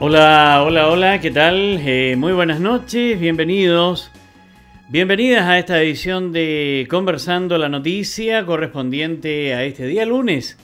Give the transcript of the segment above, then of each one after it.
Hola, hola, hola, ¿qué tal? Muy buenas noches, bienvenidos. Bienvenidas a esta edición de Conversando la Noticia correspondiente a este día lunes.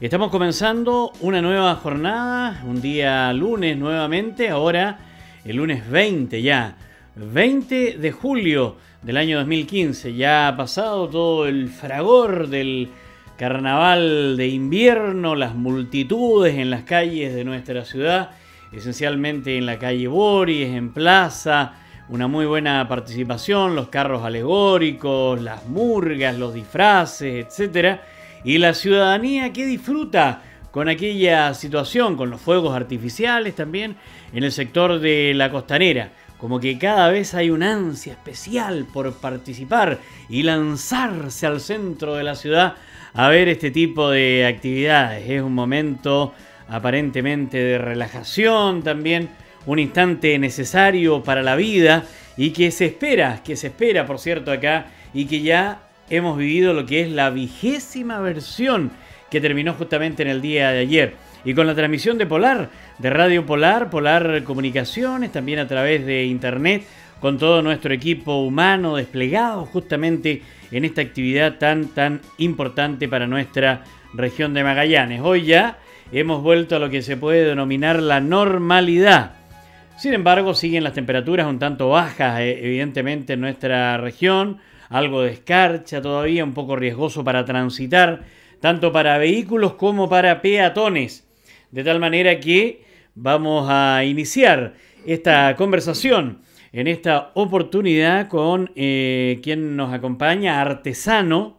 Estamos comenzando una nueva jornada, un día lunes nuevamente, ahora el lunes 20 ya, 20 de julio del año 2015. Ya ha pasado todo el fragor del carnaval de invierno, las multitudes en las calles de nuestra ciudad, esencialmente en la calle Boris, en Plaza. Una muy buena participación, los carros alegóricos, las murgas, los disfraces, etcétera. Y la ciudadanía que disfruta con aquella situación, con los fuegos artificiales también en el sector de la Costanera. Como que cada vez hay una ansia especial por participar y lanzarse al centro de la ciudad a ver este tipo de actividades. Es un momento aparentemente de relajación también, un instante necesario para la vida y que se espera, por cierto, acá, y que ya hemos vivido lo que es la 20ª versión que terminó justamente en el día de ayer. Y con la transmisión de Polar, de Radio Polar, Polar Comunicaciones, también a través de internet, con todo nuestro equipo humano desplegado justamente en esta actividad tan importante para nuestra región de Magallanes. Hoy ya hemos vuelto a lo que se puede denominar la normalidad. Sin embargo, siguen las temperaturas un tanto bajas, evidentemente, en nuestra región. Algo de escarcha todavía, un poco riesgoso para transitar, tanto para vehículos como para peatones. De tal manera que vamos a iniciar esta conversación en esta oportunidad con quien nos acompaña, Artesano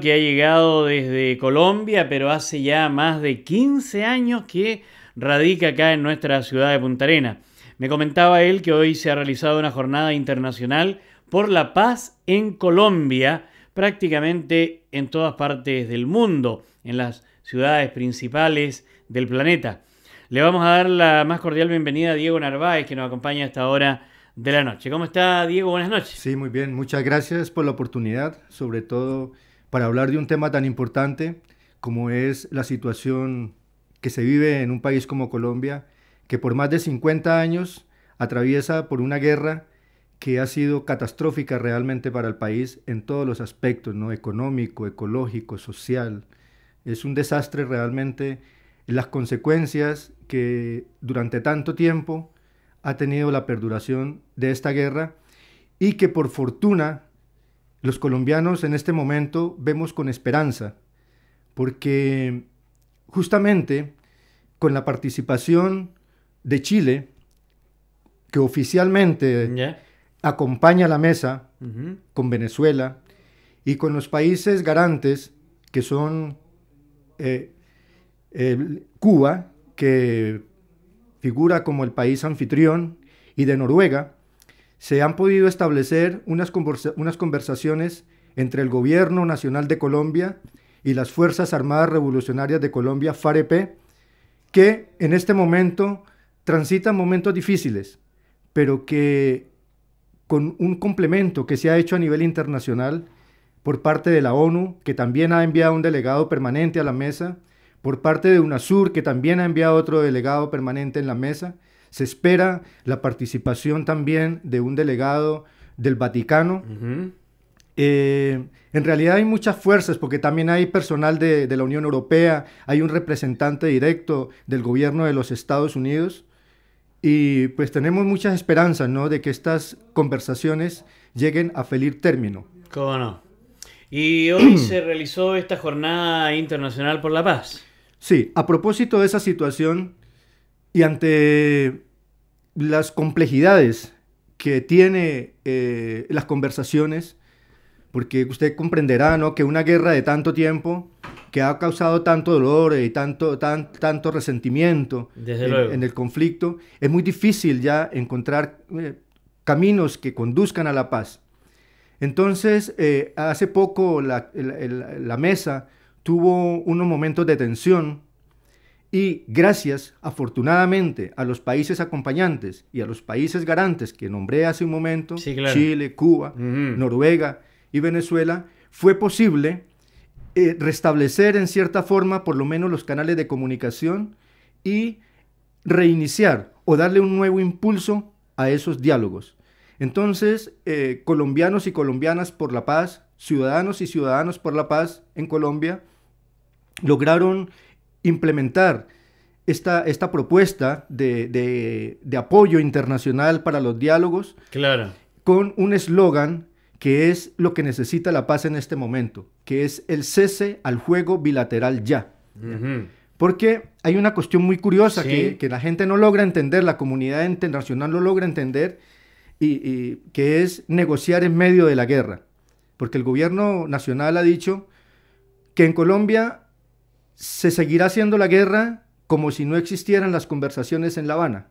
que ha llegado desde Colombia, pero hace ya más de 15 años que radica acá en nuestra ciudad de Punta Arenas. Me comentaba él que hoy se ha realizado una jornada internacional por la paz en Colombia, prácticamente en todas partes del mundo, en las ciudades principales del planeta. Le vamos a dar la más cordial bienvenida a Diego Narváez, que nos acompaña a esta hora de la noche. ¿Cómo está, Diego? Buenas noches. Sí, muy bien. Muchas gracias por la oportunidad, sobre todo para hablar de un tema tan importante como es la situación que se vive en un país como Colombia, que por más de 50 años atraviesa por una guerra que ha sido catastrófica realmente para el país en todos los aspectos, ¿no? Económico, ecológico, social. Es un desastre realmente las consecuencias que durante tanto tiempo ha tenido la perduración de esta guerra y que por fortuna los colombianos en este momento vemos con esperanza, porque justamente con la participación de Chile, que oficialmente acompaña la mesa con Venezuela y con los países garantes que son Cuba, que figura como el país anfitrión, y de Noruega, se han podido establecer unas conversaciones entre el Gobierno Nacional de Colombia y las Fuerzas Armadas Revolucionarias de Colombia, FAREP, que en este momento transitan momentos difíciles, pero que con un complemento que se ha hecho a nivel internacional por parte de la ONU, que también ha enviado un delegado permanente a la mesa, por parte de UNASUR, que también ha enviado otro delegado permanente en la mesa. Se espera la participación también de un delegado del Vaticano. En realidad hay muchas fuerzas, porque también hay personal de la Unión Europea, hay un representante directo del gobierno de los Estados Unidos, y pues tenemos muchas esperanzas, ¿no?, de que estas conversaciones lleguen a feliz término. ¿Cómo no? Y hoy se realizó esta Jornada Internacional por la Paz. Sí, a propósito de esa situación y ante las complejidades que tiene las conversaciones, porque usted comprenderá, ¿no?, que una guerra de tanto tiempo, que ha causado tanto dolor y tanto resentimiento en el conflicto, es muy difícil ya encontrar caminos que conduzcan a la paz. Entonces, hace poco la mesa tuvo unos momentos de tensión y gracias, afortunadamente, a los países acompañantes y a los países garantes que nombré hace un momento, sí, claro, Chile, Cuba, Noruega y Venezuela, fue posible restablecer en cierta forma por lo menos los canales de comunicación y reiniciar o darle un nuevo impulso a esos diálogos. Entonces, colombianos y colombianas por la paz, ciudadanos y ciudadanos por la paz en Colombia, lograron implementar esta propuesta de apoyo internacional para los diálogos, claro, con un eslogan que es lo que necesita la paz en este momento, que es el cese al fuego bilateral ya. Ujú. Porque hay una cuestión muy curiosa Sí. que la gente no logra entender, la comunidad internacional no logra entender, y que es negociar en medio de la guerra. Porque el gobierno nacional ha dicho que en Colombia se seguirá haciendo la guerra como si no existieran las conversaciones en La Habana.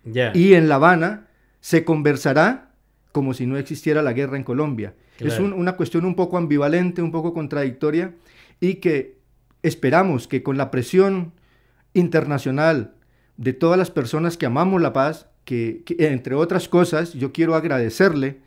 Ya. Y en La Habana se conversará como si no existiera la guerra en Colombia. Claro. Es una cuestión un poco ambivalente, un poco contradictoria, y que esperamos que con la presión internacional de todas las personas que amamos la paz, que entre otras cosas yo quiero agradecerle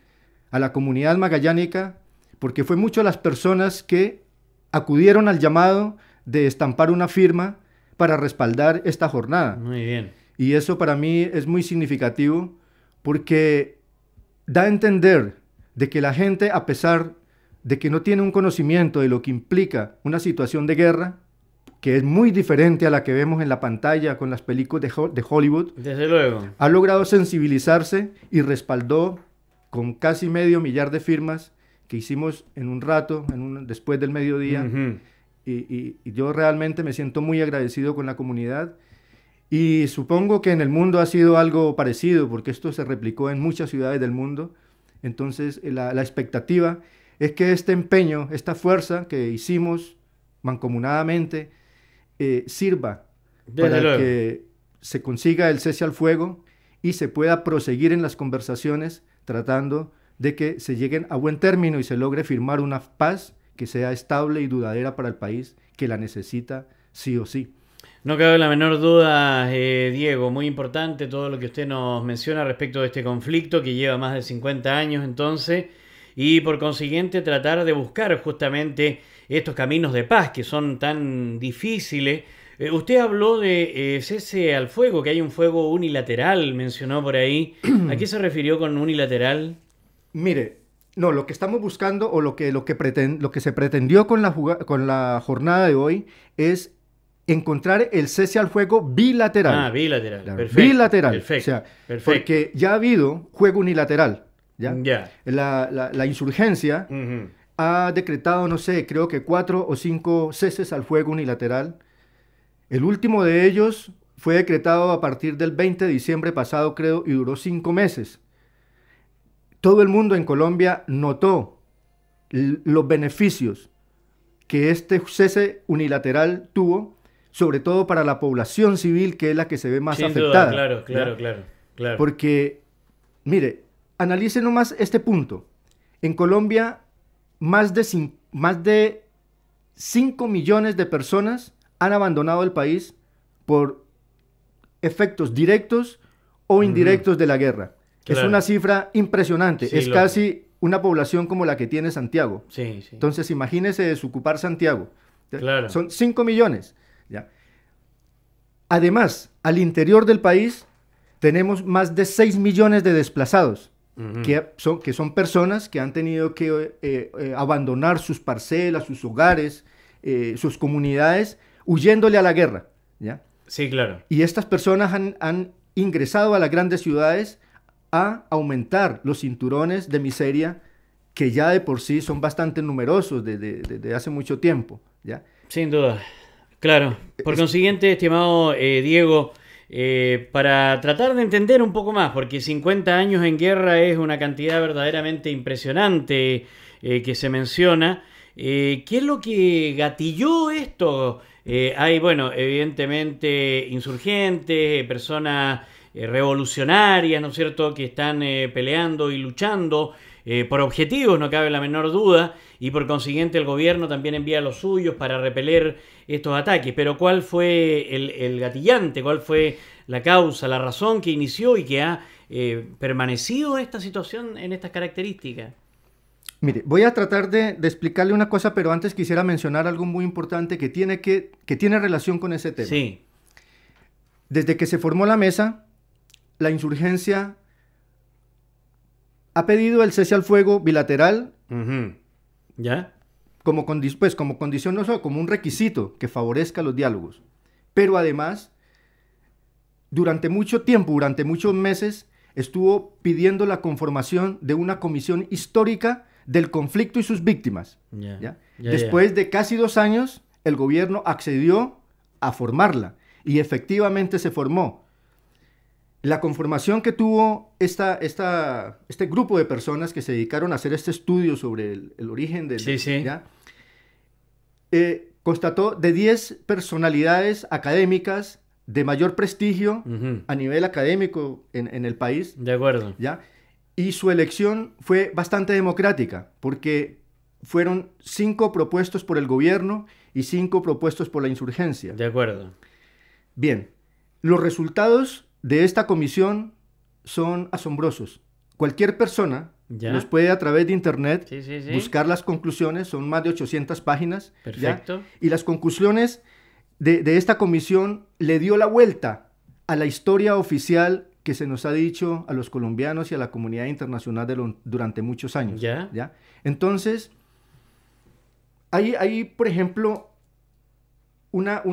a la comunidad magallánica, porque fue mucho las personas que acudieron al llamado de estampar una firma para respaldar esta jornada. Muy bien. Y eso para mí es muy significativo, porque da a entender de que la gente, a pesar de que no tiene un conocimiento de lo que implica una situación de guerra, que es muy diferente a la que vemos en la pantalla con las películas de Hollywood, Desde luego. ha logrado sensibilizarse y respaldó con casi 500,000 de firmas que hicimos en un rato, después del mediodía. Ujú. Y yo realmente me siento muy agradecido con la comunidad, y supongo que en el mundo ha sido algo parecido, porque esto se replicó en muchas ciudades del mundo. Entonces la expectativa es que este empeño, esta fuerza que hicimos mancomunadamente, sirva Desde para luego. que se consiga el cese al fuego y se pueda proseguir en las conversaciones, tratando de que se lleguen a buen término y se logre firmar una paz que sea estable y duradera para el país, que la necesita sí o sí. No cabe la menor duda, Diego, muy importante todo lo que usted nos menciona respecto de este conflicto que lleva más de 50 años entonces, y por consiguiente tratar de buscar justamente estos caminos de paz que son tan difíciles. Usted habló de cese al fuego, que hay un fuego unilateral, mencionó por ahí. ¿A qué se refirió con unilateral? Mire, no, lo que estamos buscando, o lo que se pretendió con la jornada de hoy, es encontrar el cese al fuego bilateral. Ah, bilateral. Claro, Perfecto. bilateral. Perfecto. O sea, Perfecto. porque ya ha habido juego unilateral. ¿Ya? Ya. La insurgencia Ujú. ha decretado, no sé, creo que 4 o 5 ceses al fuego unilateral. El último de ellos fue decretado a partir del 20 de diciembre pasado, creo, y duró 5 meses. Todo el mundo en Colombia notó los beneficios que este cese unilateral tuvo, sobre todo para la población civil, que es la que se ve más Sin afectada. duda, claro, claro, ¿ya? claro. Porque, mire, analice nomás este punto. En Colombia, más de 5 millones de personas han abandonado el país por efectos directos o indirectos de la guerra. Claro. Es una cifra impresionante. Sí, es lógico. casi una población como la que tiene Santiago. Sí, sí. Entonces, imagínese desocupar Santiago. ¿Ya? Claro. Son 5 millones. ¿Ya? Además, al interior del país tenemos más de 6 millones de desplazados, Ujú. que son personas que han tenido que abandonar sus parcelas, sus hogares, sus comunidades, huyéndole a la guerra. ¿Ya? Sí, claro. Y estas personas han ingresado a las grandes ciudades a aumentar los cinturones de miseria, que ya de por sí son bastante numerosos desde hace mucho tiempo. ¿Ya? Sin duda. Claro. Por consiguiente, estimado Diego, para tratar de entender un poco más, porque 50 años en guerra es una cantidad verdaderamente impresionante que se menciona. ¿Qué es lo que gatilló esto? Hay, bueno, evidentemente insurgentes, personas revolucionarias, ¿no es cierto?, que están peleando y luchando por objetivos, no cabe la menor duda, y por consiguiente el gobierno también envía los suyos para repeler estos ataques. Pero ¿cuál fue el gatillante? ¿Cuál fue la causa, la razón que inició y que ha permanecido esta situación en estas características? Mire, voy a tratar de explicarle una cosa, pero antes quisiera mencionar algo muy importante que tiene relación con ese tema. Sí. Desde que se formó la mesa, la insurgencia ha pedido el cese al fuego bilateral. ¿Ya? Como condición, no solo como un requisito que favorezca los diálogos. Pero además, durante mucho tiempo, durante muchos meses, estuvo pidiendo la conformación de una comisión histórica del conflicto y sus víctimas. ¿Ya? Después de casi 2 años, el gobierno accedió a formarla y efectivamente se formó. La conformación que tuvo este grupo de personas que se dedicaron a hacer este estudio sobre el origen del... ¿ya? Constató de 10 personalidades académicas de mayor prestigio a nivel académico en el país. De acuerdo. ¿Ya? Y su elección fue bastante democrática, porque fueron 5 propuestos por el gobierno y 5 propuestos por la insurgencia. De acuerdo. Bien, los resultados de esta comisión son asombrosos. Cualquier persona los puede a través de internet buscar las conclusiones, son más de 800 páginas. Perfecto. ¿Ya? Y las conclusiones de esta comisión le dio la vuelta a la historia oficial que se nos ha dicho a los colombianos y a la comunidad internacional durante muchos años. ¿Ya? Entonces, hay, por ejemplo, una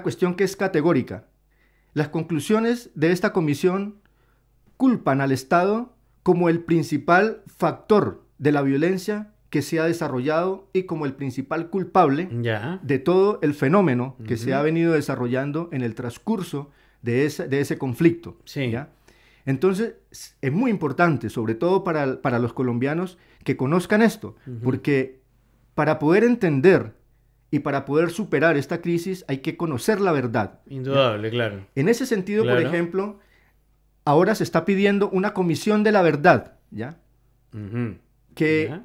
cuestión que es categórica. Las conclusiones de esta comisión culpan al Estado como el principal factor de la violencia que se ha desarrollado y como el principal culpable de todo el fenómeno que se ha venido desarrollando en el transcurso de ese conflicto. Sí. ¿Ya? Entonces, es muy importante, sobre todo para los colombianos, que conozcan esto, porque para poder entender y para poder superar esta crisis hay que conocer la verdad. Indudable, ¿ya? Claro. En ese sentido, por ejemplo, ahora se está pidiendo una comisión de la verdad, ¿ya? Que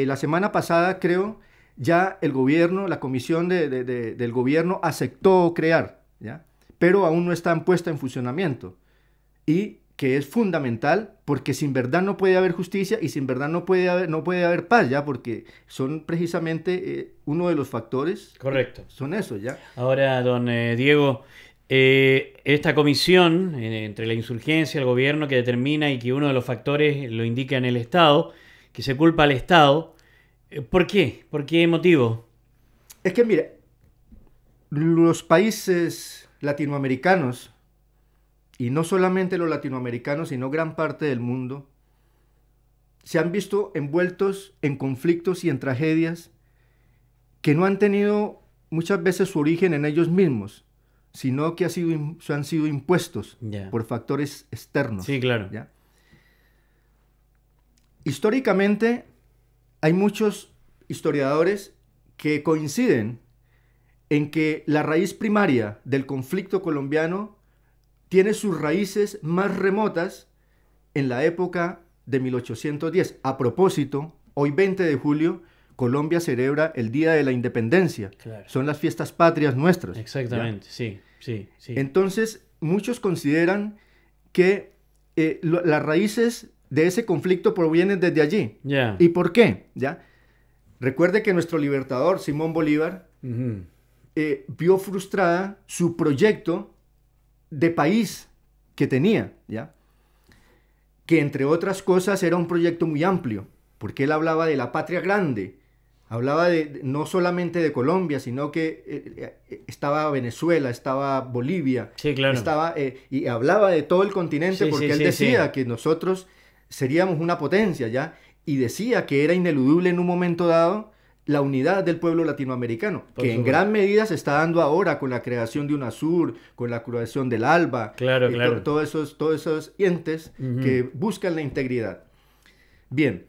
la semana pasada, creo, ya el gobierno, la comisión del gobierno aceptó crear, ¿ya? Pero aún no está puesta en funcionamiento. Y que es fundamental, porque sin verdad no puede haber justicia y sin verdad no puede haber paz, ¿ya? Porque son precisamente uno de los factores. Correcto. Son eso, ¿ya? Ahora, don Diego, esta comisión entre la insurgencia y el gobierno que determina y que uno de los factores lo indica en el Estado, que se culpa al Estado, ¿por qué? ¿Por qué motivo? Es que, mire, los países latinoamericanos, y no solamente los latinoamericanos, sino gran parte del mundo, se han visto envueltos en conflictos y en tragedias que no han tenido muchas veces su origen en ellos mismos, sino que han sido impuestos por factores externos. Sí, claro. ¿Ya? Históricamente, hay muchos historiadores que coinciden en que la raíz primaria del conflicto colombiano tiene sus raíces más remotas en la época de 1810. A propósito, hoy 20 de julio, Colombia celebra el Día de la Independencia. Claro. Son las fiestas patrias nuestras. Exactamente, ¿ya? Sí. Entonces, muchos consideran que las raíces de ese conflicto provienen desde allí. Yeah. ¿Y por qué? ¿Ya? Recuerde que nuestro libertador, Simón Bolívar, vio frustrada su proyecto de país que tenía, ¿ya? Que entre otras cosas era un proyecto muy amplio, porque él hablaba de la patria grande, hablaba no solamente de Colombia, sino que estaba Venezuela, estaba Bolivia, sí, claro. Y hablaba de todo el continente, porque él decía que nosotros seríamos una potencia, ¿ya? Y decía que era ineludible en un momento dado la unidad del pueblo latinoamericano, que en gran medida se está dando ahora con la creación de UNASUR, con la creación del ALBA, claro. Todos esos entes que buscan la integridad. Bien,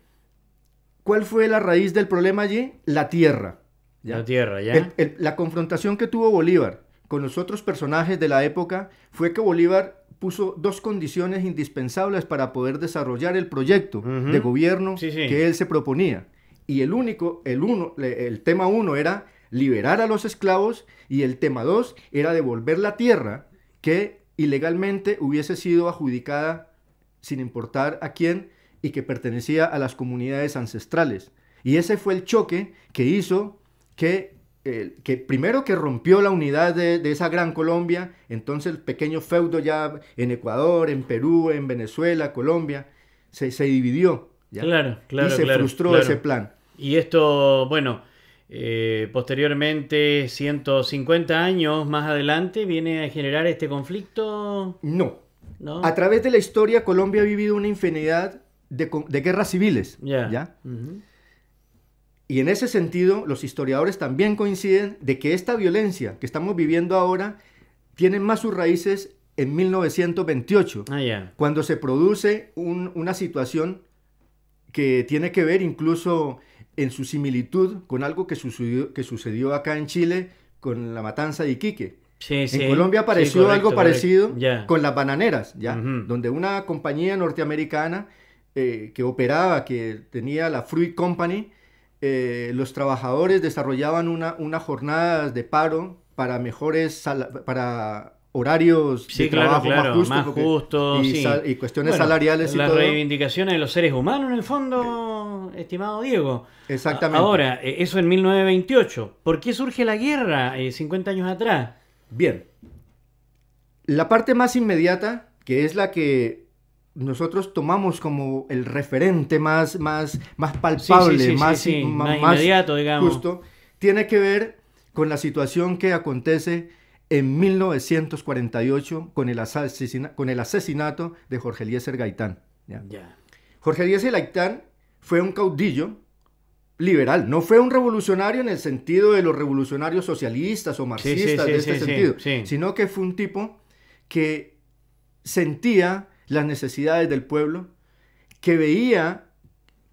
¿cuál fue la raíz del problema allí? La tierra. ¿Ya? La tierra, ¿ya? La confrontación que tuvo Bolívar con los otros personajes de la época fue que Bolívar puso 2 condiciones indispensables para poder desarrollar el proyecto de gobierno que él se proponía. Y el tema 1 era liberar a los esclavos y el tema 2 era devolver la tierra que ilegalmente hubiese sido adjudicada sin importar a quién y que pertenecía a las comunidades ancestrales. Y ese fue el choque que hizo que que primero que rompió la unidad de esa gran Colombia, entonces el pequeño feudo ya en Ecuador, en Perú, en Venezuela, Colombia, se dividió, ¿ya? Claro, claro, Y se claro, frustró claro. ese plan. Y esto, bueno, posteriormente, 150 años más adelante, viene a generar este conflicto, No. ¿no? A través de la historia, Colombia ha vivido una infinidad de guerras civiles, Ya. ¿ya? Ujú. Y en ese sentido, los historiadores también coinciden de que esta violencia que estamos viviendo ahora tiene más sus raíces en 1928, Ah, ya. cuando se produce una situación que tiene que ver incluso en su similitud con algo que sucedió acá en Chile con la matanza de Iquique. Sí, sí. En Colombia Sí, apareció correcto, algo correcto. parecido Ya. con las bananeras, ¿ya? Ujú. Donde una compañía norteamericana que operaba, que tenía la Fruit Company, los trabajadores desarrollaban una jornada de paro para para horarios Sí, de claro, trabajo claro, más justos más justo, y, sí. y cuestiones Bueno, salariales y las todo. reivindicaciones de los seres humanos, en el fondo, estimado Diego. Exactamente. Ahora, eso en 1928. ¿Por qué surge la guerra 50 años atrás? Bien, la parte más inmediata, que es la que nosotros tomamos como el referente más palpable, sí, más más inmediato, digamos. justo, tiene que ver con la situación que acontece en 1948 con el asesinato de Jorge Eliezer Gaitán, ¿ya? Ya. Jorge Eliezer Gaitán fue un caudillo liberal, no fue un revolucionario en el sentido de los revolucionarios socialistas o marxistas de este sentido, sino que fue un tipo que sentía las necesidades del pueblo, que veía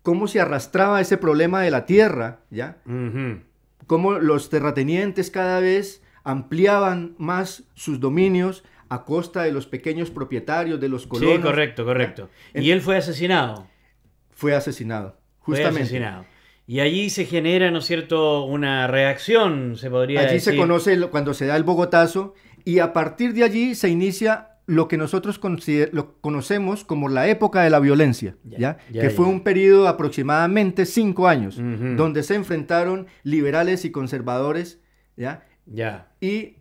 cómo se arrastraba ese problema de la tierra, ¿ya? Ujú. Cómo los terratenientes cada vez ampliaban más sus dominios a costa de los pequeños propietarios, de los colonos. Sí, correcto, correcto. ¿Ya? Y él fue asesinado. Fue asesinado, justamente. Fue asesinado. Y allí se genera, ¿no es cierto?, una reacción, se podría Allí decir. se conoce cuando se da el Bogotazo y a partir de allí se inicia lo que nosotros lo conocemos como la época de la violencia, ¿ya? Que fue un periodo de aproximadamente 5 años, Ujú. donde se enfrentaron liberales y conservadores, ¿ya? Ya. Y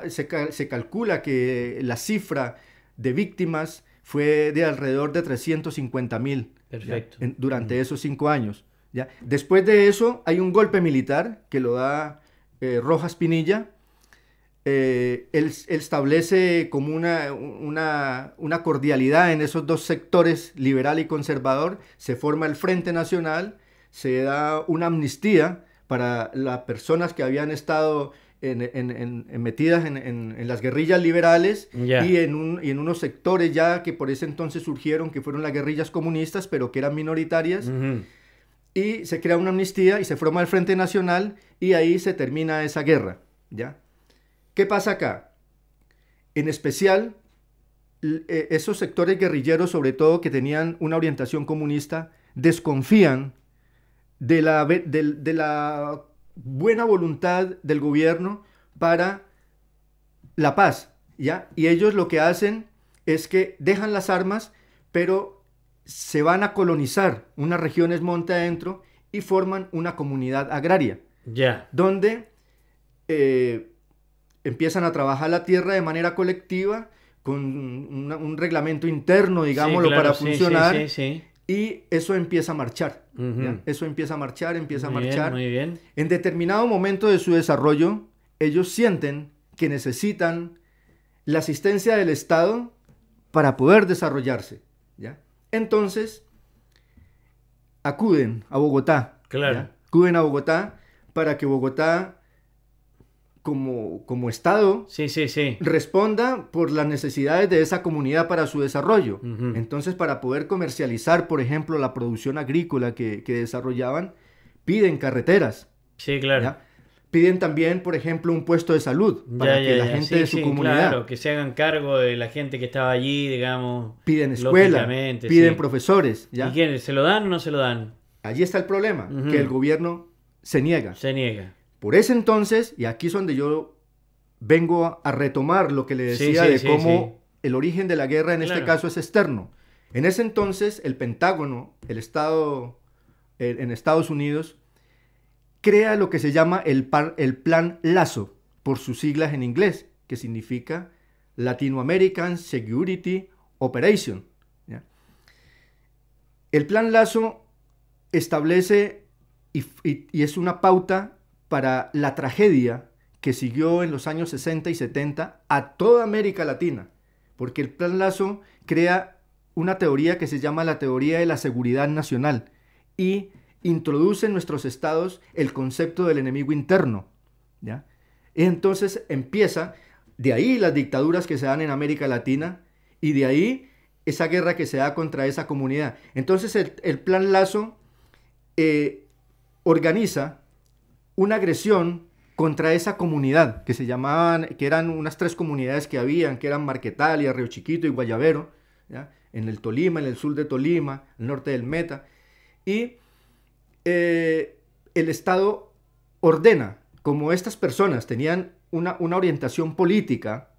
se calcula que la cifra de víctimas fue de alrededor de 350.000 Perfecto. durante esos 5 años, ¿ya? Después de eso hay un golpe militar que lo da Rojas Pinilla. Él establece como una cordialidad en esos dos sectores, liberal y conservador. Se forma el Frente Nacional, se da una amnistía para las personas que habían estado metidas en las guerrillas liberales Ya. y en unos sectores ya que por ese entonces surgieron, que fueron las guerrillas comunistas, pero que eran minoritarias. Ujú. Y se crea una amnistía y se forma el Frente Nacional y ahí se termina esa guerra, ¿ya? ¿Qué pasa acá? En especial, esos sectores guerrilleros, sobre todo que tenían una orientación comunista, desconfían de la buena voluntad del gobierno para la paz, ¿ya? Y ellos lo que hacen es que dejan las armas, pero se van a colonizar unas regiones monte adentro y forman una comunidad agraria, Ya. donde empiezan a trabajar la tierra de manera colectiva, con un reglamento interno, digámoslo, Sí, claro, para sí, funcionar, sí, sí, y eso empieza a marchar. Ujú. ¿Ya? Eso empieza a marchar, empieza a Muy bien, marchar. muy bien. En determinado momento de su desarrollo, ellos sienten que necesitan la asistencia del Estado para poder desarrollarse, ¿ya? Entonces, acuden a Bogotá. Claro. ¿Ya? Acuden a Bogotá para que Bogotá, como Estado, Sí, sí, sí. responda por las necesidades de esa comunidad para su desarrollo. Ujú. Entonces, para poder comercializar, por ejemplo, la producción agrícola que desarrollaban, piden carreteras, Sí, claro. ¿ya? Piden también, por ejemplo, un puesto de salud para que la gente Sí, de su sí, comunidad. claro, que se hagan cargo de la gente que estaba allí, digamos. Piden escuela, lógicamente, piden sí. profesores, ¿ya? ¿Y quién? ¿Se lo dan o no se lo dan? Allí está el problema, Ujú. que el gobierno se niega. Se niega. Por ese entonces, y aquí es donde yo vengo a retomar lo que le Sí, decía sí, de sí, cómo el origen de la guerra en este Claro. caso es externo. En ese entonces, el Pentágono, el Estado en Estados Unidos, crea lo que se llama el Plan Lazo, por sus siglas en inglés, que significa Latino American Security Operation. ¿Ya? El Plan Lazo establece y es una pauta para la tragedia que siguió en los años 60 y 70 a toda América Latina, porque el Plan Lazo crea una teoría que se llama la teoría de la seguridad nacional y introduce en nuestros estados el concepto del enemigo interno, ¿ya? Entonces empieza, de ahí las dictaduras que se dan en América Latina y de ahí esa guerra que se da contra esa comunidad. Entonces el Plan Lazo organiza una agresión contra esa comunidad que se llamaban, que eran unas 3 comunidades que habían, que eran Marquetalia, Río Chiquito y Guayabero, ¿ya? En el Tolima, en el sur de Tolima, el norte del Meta, y el Estado ordena, como estas personas tenían una orientación política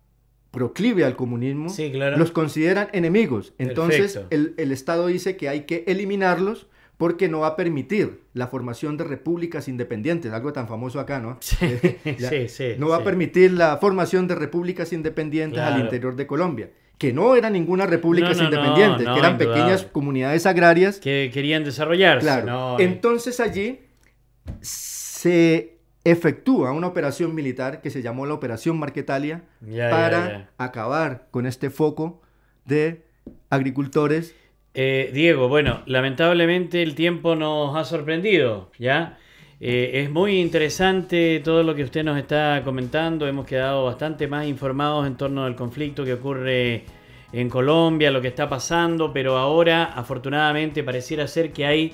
proclive al comunismo, sí, claro, los consideran enemigos. Entonces el Estado dice que hay que eliminarlos porque no va a permitir la formación de repúblicas independientes, algo tan famoso acá, ¿no? Sí, sí, no va a permitir la formación de repúblicas independientes al interior de Colombia, que no eran ninguna repúblicas independientes, que eran pequeñas comunidades agrarias que querían desarrollarse. Claro. Entonces allí se efectúa una operación militar que se llamó la Operación Marquetalia para acabar con este foco de agricultores. Diego, bueno, lamentablemente el tiempo nos ha sorprendido, ¿ya? Es muy interesante todo lo que usted nos está comentando. Hemos quedado bastante más informados en torno al conflicto que ocurre en Colombia, lo que está pasando, pero ahora, afortunadamente, pareciera ser que hay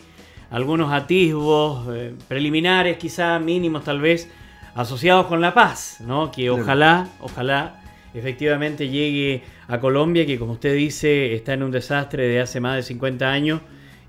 algunos atisbos preliminares, quizá mínimos tal vez, asociados con la paz, ¿no? Que ojalá efectivamente llegue a Colombia, que como usted dice está en un desastre de hace más de 50 años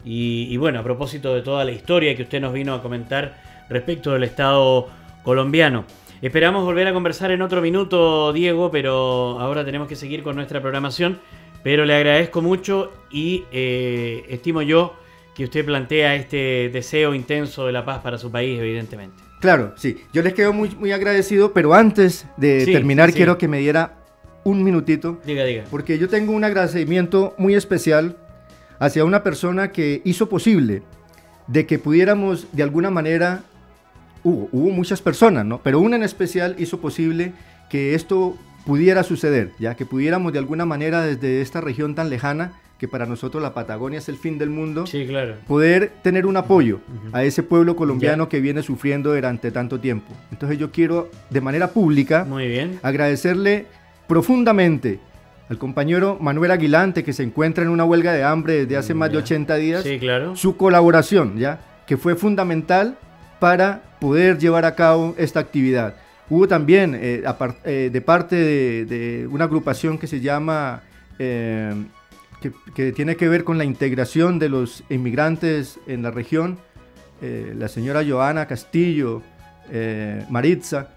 y bueno, a propósito de toda la historia que usted nos vino a comentar respecto del Estado colombiano. Esperamos volver a conversar en otro minuto, Diego, pero ahora tenemos que seguir con nuestra programación, pero le agradezco mucho y estimo yo que usted plantea este deseo intenso de la paz para su país, evidentemente. Claro, sí. Yo les quedo muy, muy agradecido, pero antes de terminar quiero que me diera un minutito. Diga. Porque yo tengo un agradecimiento muy especial hacia una persona que hizo posible de que pudiéramos de alguna manera, hubo muchas personas, ¿no? Pero una en especial hizo posible que esto pudiera suceder, ya que pudiéramos de alguna manera desde esta región tan lejana, que para nosotros la Patagonia es el fin del mundo, sí, claro, poder tener un apoyo a ese pueblo colombiano que viene sufriendo durante tanto tiempo. Entonces yo quiero de manera pública agradecerle profundamente al compañero Manuel Aguilante, que se encuentra en una huelga de hambre desde hace más de 80 días, su colaboración, ya que fue fundamental para poder llevar a cabo esta actividad. Hubo también de parte de una agrupación que se llama que tiene que ver con la integración de los inmigrantes en la región, la señora Joana Castillo, Maritza,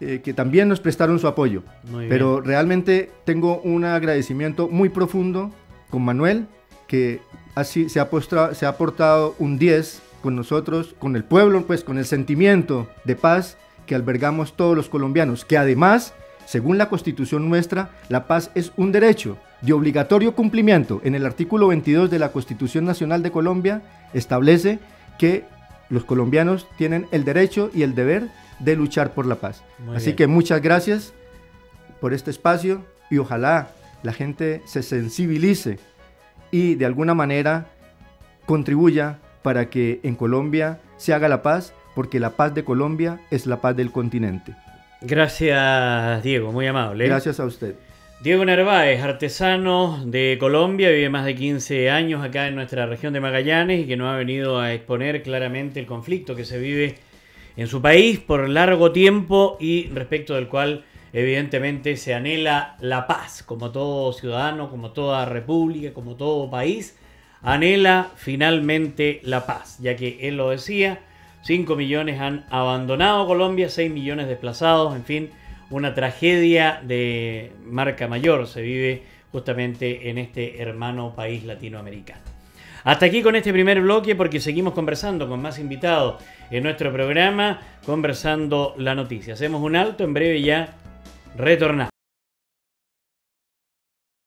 que también nos prestaron su apoyo. Pero realmente tengo un agradecimiento muy profundo con Manuel, que así se ha aportado un 10 con nosotros, con el pueblo, pues con el sentimiento de paz que albergamos todos los colombianos, que además, según la Constitución nuestra, la paz es un derecho de obligatorio cumplimiento. En el artículo 22 de la Constitución Nacional de Colombia establece que los colombianos tienen el derecho y el deber de luchar por la paz. Así que muchas gracias por este espacio y ojalá la gente se sensibilice y de alguna manera contribuya para que en Colombia se haga la paz, porque la paz de Colombia es la paz del continente. Gracias, Diego, muy amable. Gracias a usted. Diego Narváez, artesano de Colombia, vive más de 15 años acá en nuestra región de Magallanes y que nos ha venido a exponer claramente el conflicto que se vive en su país por largo tiempo y respecto del cual evidentemente se anhela la paz, como todo ciudadano, como toda república, como todo país, anhela finalmente la paz, ya que él lo decía, 5 millones han abandonado Colombia, 6 millones desplazados, en fin, una tragedia de marca mayor se vive justamente en este hermano país latinoamericano. Hasta aquí con este primer bloque porque seguimos conversando con más invitados en nuestro programa, Conversando la Noticia. Hacemos un alto, en breve ya retornamos.